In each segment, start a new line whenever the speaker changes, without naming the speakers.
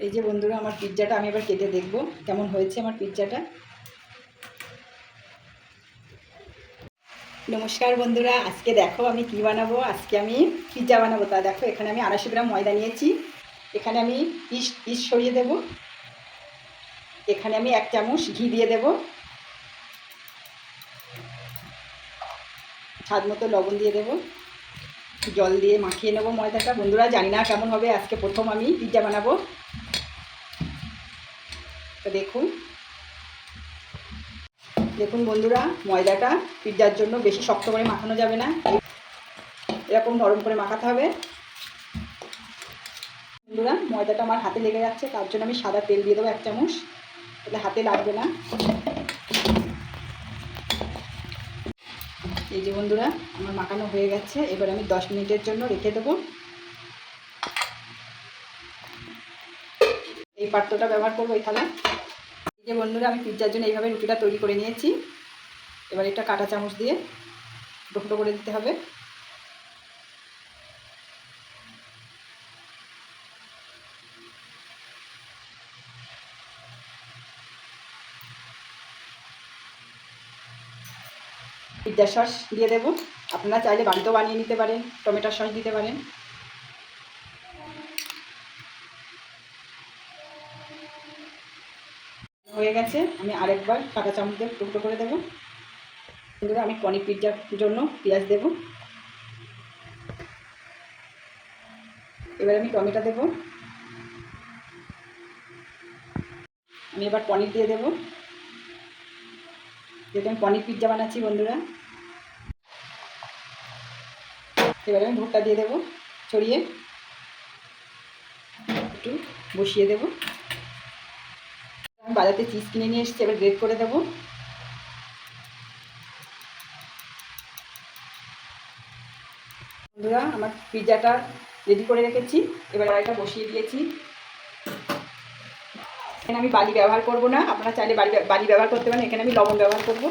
এই যে বন্ধুরা আমার পিৎজাটা আমি এবার কেটে দেখব কেমন হয়েছে আমার পিৎজাটা। নমস্কার বন্ধুরা, আজকে দেখো আমি কি বানাবো। আজকে আমি পিৎজা বানাবো। তা দেখো এখানে আমি 250 গ্রাম ময়দা নিয়েছি। এখানে আমি ইস্ট সরিয়ে দেব। এখানে আমি 1 চামচ ঘি দিয়ে দেব। স্বাদ মতো লবণ দিয়ে দেব। জল দিয়ে মাখিয়ে নেব ময়দাটা। বন্ধুরা জানি না কেমন হবে, আজকে প্রথম আমি পিৎজা বানাবো। তো দেখুন বন্ধুরা, ময়দাটা পিৎজার জন্য বেশি শক্ত করে মাখানো যাবে না, এরকম নরম করে মাখাতে হবে। বন্ধুরা ময়দাটা আমার হাতে লেগে যাচ্ছে, তার জন্য আমি সাদা তেল দিয়ে দেবো 1 চামচ, তাহলে হাতে লাগবে না। এই যে বন্ধুরা আমার মাখানো হয়ে গেছে, এবার আমি 10 মিনিটের জন্য রেখে দেবো। এই পাত্রটা ব্যবহার করবো এই থালা। এই যে বন্ধুরা আমি পিৎজার জন্য এইভাবে রুটিটা তৈরি করে নিয়েছি। এবার এটা কাঁটা চামচ দিয়ে ডুকরো করে দিতে হবে। পিৎজা সস দিয়ে দেবো। আপনারা চাইলে বাড়িতেও বানিয়ে নিতে পারেন, টমেটো সস দিতে পারেন। হয়ে গেছে, আমি আরেকবার কাঁটা চামচ দিয়ে টুকরো করে দেবো। বন্ধুরা আমি পনির পিৎজার জন্য পেঁয়াজ দেব। এবার আমি টমেটো দেব। আমি এবার পনির দিয়ে দেবো, যেহেতু আমি পনির পিৎজা বানাচ্ছি বন্ধুরা। এবারে আমি ভুট্টা দিয়ে দেবো ছড়িয়ে, একটু বসিয়ে দেবো। আমি বাজারে চিজ কিনে নিয়ে এসেছি, এবার গ্রেট করে দেবো। বন্ধুরা আমার পিৎজাটা রেডি করে রেখেছি, এবার এটা বসিয়ে দিয়েছি। এখানে আমি বালি ব্যবহার করব না, আপনারা চাইলে বালি ব্যবহার করতে পারেন। এখানে আমি লবণ ব্যবহার করব।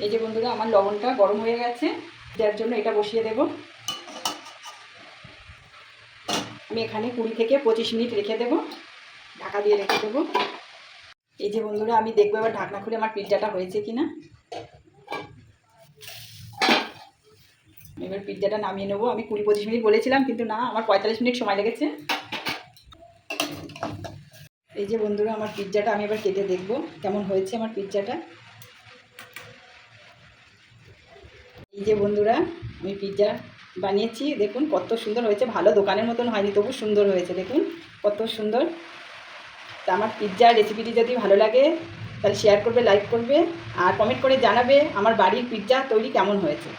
এই যে বন্ধুরা আমার লবণটা গরম হয়ে গেছে, যার জন্য এটা বসিয়ে দেব। আমি এখানে 20 থেকে 25 মিনিট রেখে দেব, ঢাকা দিয়ে রেখে দেব। এই যে বন্ধুরা আমি দেখবো এবার ঢাকনা খুলে আমার পিৎজাটা হয়েছে কিনা। এবার পিৎজাটা নামিয়ে নেবো। আমি 20-25 মিনিট বলেছিলাম, কিন্তু না, আমার 45 মিনিট সময় লেগেছে। এই যে বন্ধুরা আমার পিৎজাটা আমি এবার কেটে দেখব কেমন হয়েছে আমার পিৎজাটা। এই যে বন্ধুরা আমি পিৎজা বানিয়েছি, দেখুন কত সুন্দর হয়েছে। ভালো দোকানের মতন হয়নি, তবু সুন্দর হয়েছে, দেখুন কত সুন্দর। তা আমার পিৎজার রেসিপিটি যদি ভালো লাগে তাহলে শেয়ার করবে, লাইক করবে, আর কমেন্ট করে জানাবে আমার বাড়ির পিৎজা তৈরি কেমন হয়েছে।